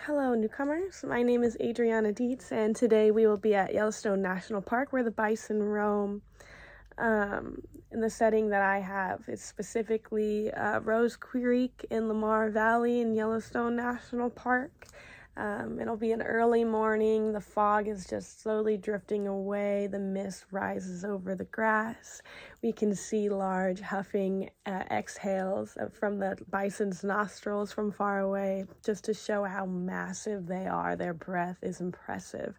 Hello, newcomers. My name is Adriana Dietz, and today we will be at Yellowstone National Park where the bison roam. In the setting that I have is specifically Rose Creek in Lamar Valley in Yellowstone National Park. It'll be an early morning. The fog is just slowly drifting away. The mist rises over the grass. We can see large huffing exhales from the bison's nostrils from far away, just to show how massive they are. Their breath is impressive.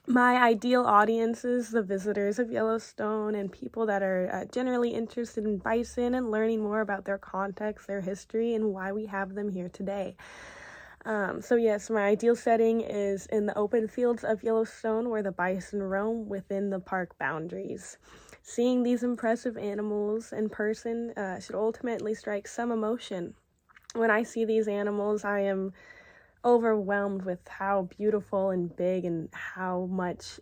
My ideal audience is the visitors of Yellowstone and people that are generally interested in bison and learning more about their context, their history, and why we have them here today. Yes, my ideal setting is in the open fields of Yellowstone where the bison roam within the park boundaries. Seeing these impressive animals in person should ultimately strike some emotion. When I see these animals, I am overwhelmed with how beautiful and big and how much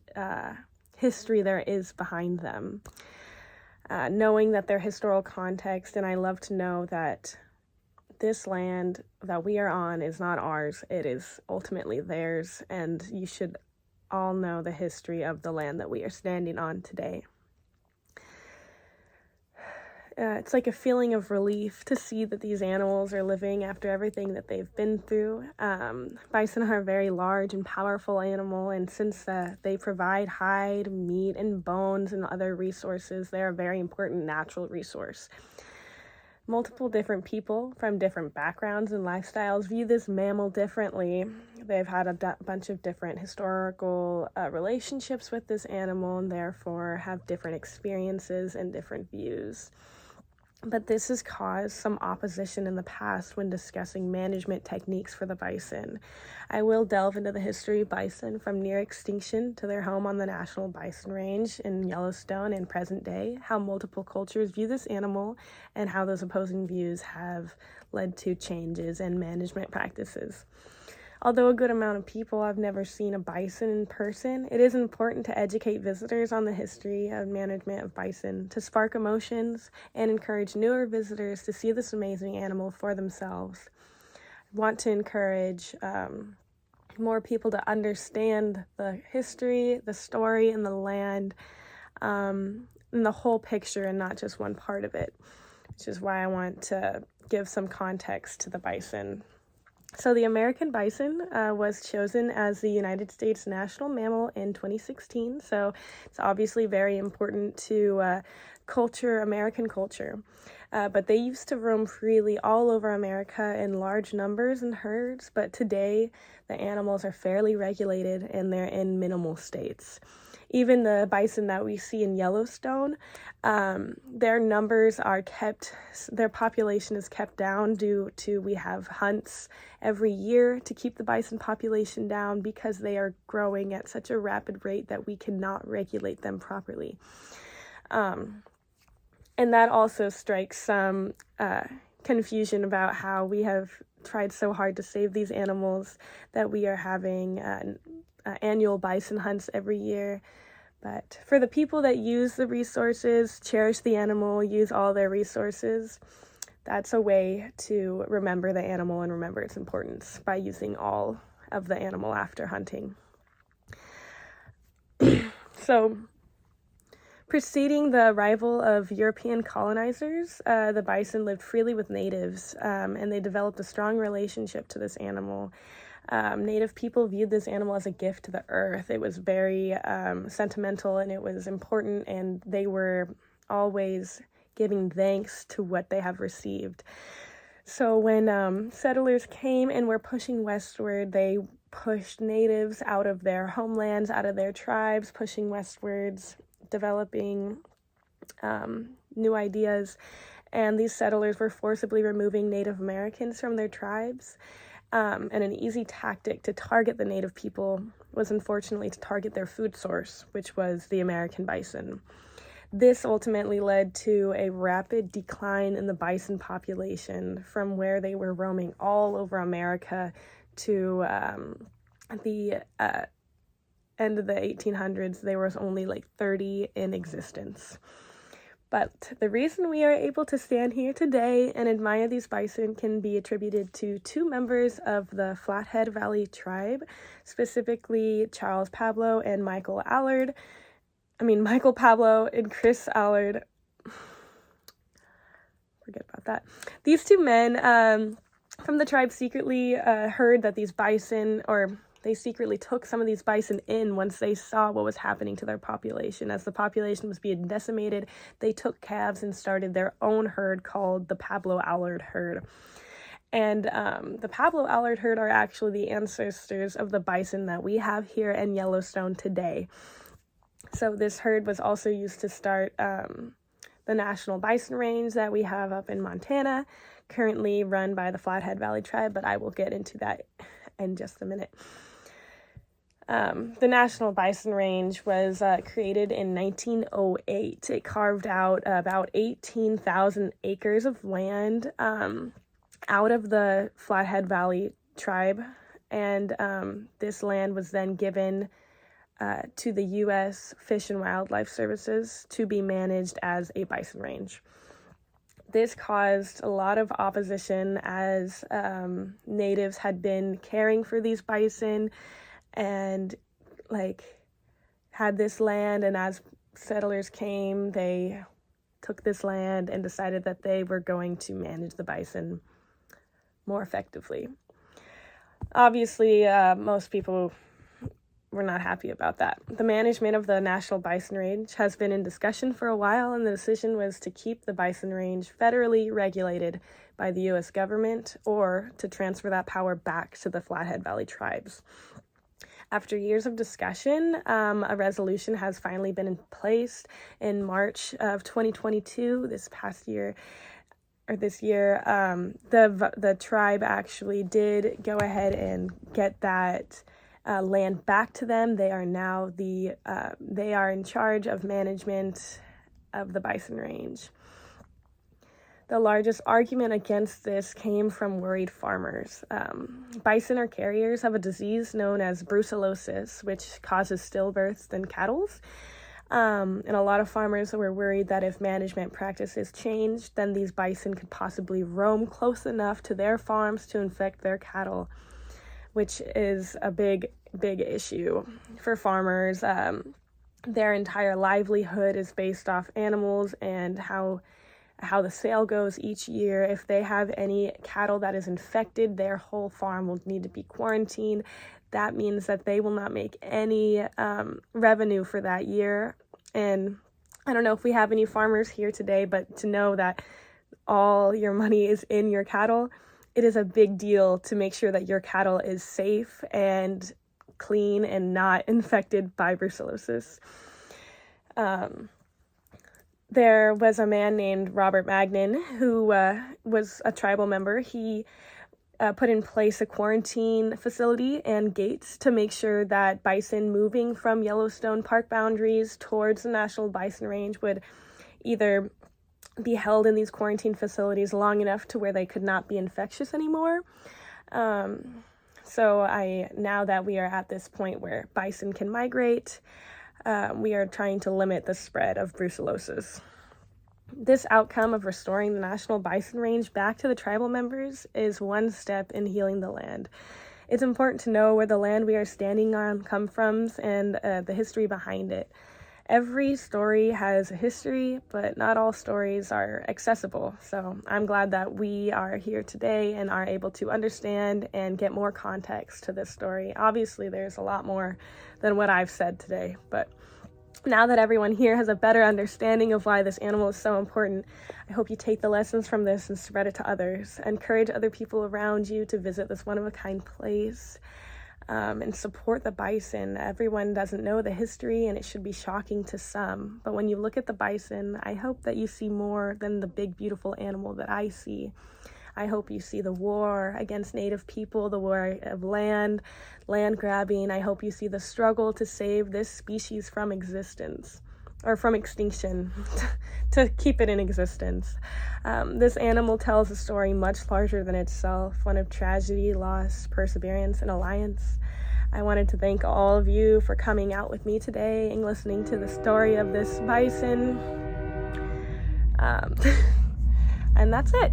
history there is behind them. Knowing that their historical context, and I love to know that this land that we are on is not ours, it is ultimately theirs, and you should all know the history of the land that we are standing on today. It's like a feeling of relief to see that these animals are living after everything that they've been through. Bison are a very large and powerful animal, and since they provide hide, meat, and bones and other resources, they're a very important natural resource. Multiple different people from different backgrounds and lifestyles view this mammal differently. They've had a bunch of different historical relationships with this animal and therefore have different experiences and different views. But this has caused some opposition in the past when discussing management techniques for the bison. I will delve into the history of bison from near extinction to their home on the National Bison Range in Yellowstone and present day, how multiple cultures view this animal, and how those opposing views have led to changes in management practices. Although a good amount of people have never seen a bison in person, it is important to educate visitors on the history of management of bison, to spark emotions and encourage newer visitors to see this amazing animal for themselves. I want to encourage more people to understand the history, the story, and the land, and the whole picture and not just one part of it, which is why I want to give some context to the bison. So the American bison was chosen as the United States national mammal in 2016. So it's obviously very important to American culture. But they used to roam freely all over America in large numbers and herds. But today, the animals are fairly regulated and they're in minimal states. Even the bison that we see in Yellowstone, their numbers are kept, their population is kept down due to we have hunts every year to keep the bison population down because they are growing at such a rapid rate that we cannot regulate them properly. And that also strikes some confusion about how we have tried so hard to save these animals that we are having annual bison hunts every year. But for the people that use the resources, cherish the animal, use all their resources, that's a way to remember the animal and remember its importance by using all of the animal after hunting. So, preceding the arrival of European colonizers, the bison lived freely with natives, and they developed a strong relationship to this animal. Native people viewed this animal as a gift to the earth. It was very sentimental and it was important, and they were always giving thanks to what they have received. So when settlers came and were pushing westward, they pushed natives out of their homelands, out of their tribes, pushing westwards, developing new ideas, and these settlers were forcibly removing Native Americans from their tribes. And an easy tactic to target the native people was unfortunately to target their food source, which was the American bison. This ultimately led to a rapid decline in the bison population from where they were roaming all over America to the end of the 1800s. There was only like 30 in existence. But the reason we are able to stand here today and admire these bison can be attributed to two members of the Flathead Valley tribe, specifically Charles Pablo and Michael Pablo and Chris Allard. Forget about that. These two men from the tribe secretly heard that these bison, or they secretly took some of these bison in once they saw what was happening to their population. As the population was being decimated, they took calves and started their own herd called the Pablo Allard herd. And the Pablo Allard herd are actually the ancestors of the bison that we have here in Yellowstone today. So this herd was also used to start the National Bison Range that we have up in Montana, currently run by the Flathead Valley tribe, but I will get into that in just a minute. The National Bison Range was created in 1908. It carved out about 18,000 acres of land out of the Flathead Valley tribe, and this land was then given to the U.S. Fish and Wildlife Services to be managed as a bison range. This caused a lot of opposition as natives had been caring for these bison and had this land, and as settlers came, they took this land and decided that they were going to manage the bison more effectively. Obviously, most people were not happy about that. The management of the National Bison Range has been in discussion for a while, and the decision was to keep the bison range federally regulated by the U.S. government or to transfer that power back to the Flathead Valley tribes. After years of discussion, a resolution has finally been in place in March of 2022, this year. The tribe actually did go ahead and get that land back to them. They are now they are in charge of management of the bison range. The largest argument against this came from worried farmers. Bison or carriers have a disease known as brucellosis, which causes stillbirths in cattle. And a lot of farmers were worried that if management practices changed, then these bison could possibly roam close enough to their farms to infect their cattle, which is a big issue for farmers. Their entire livelihood is based off animals and how the sale goes each year. If they have any cattle that is infected, their whole farm will need to be quarantined. That means that they will not make any revenue for that year. And I don't know if we have any farmers here today, but to know that all your money is in your cattle, it is a big deal to make sure that your cattle is safe and clean and not infected by brucellosis. There was a man named Robert Magnan who was a tribal member. He put in place a quarantine facility and gates to make sure that bison moving from Yellowstone Park boundaries towards the National Bison Range would either be held in these quarantine facilities long enough to where they could not be infectious anymore. Now that we are at this point where bison can migrate, we are trying to limit the spread of brucellosis. This outcome of restoring the National Bison Range back to the tribal members is one step in healing the land. It's important to know where the land we are standing on comes from and the history behind it. Every story has a history, but not all stories are accessible. So I'm glad that we are here today and are able to understand and get more context to this story. Obviously, there's a lot more than what I've said today, but now that everyone here has a better understanding of why this animal is so important, I hope you take the lessons from this and spread it to others. Encourage other people around you to visit this one-of-a-kind place and support the bison. Everyone doesn't know the history, and it should be shocking to some. But when you look at the bison, I hope that you see more than the big, beautiful animal that I see. I hope you see the war against Native people, the war of land grabbing. I hope you see the struggle to save this species from existence, or from extinction, to keep it in existence. This animal tells a story much larger than itself, one of tragedy, loss, perseverance, and alliance. I wanted to thank all of you for coming out with me today and listening to the story of this bison. And that's it.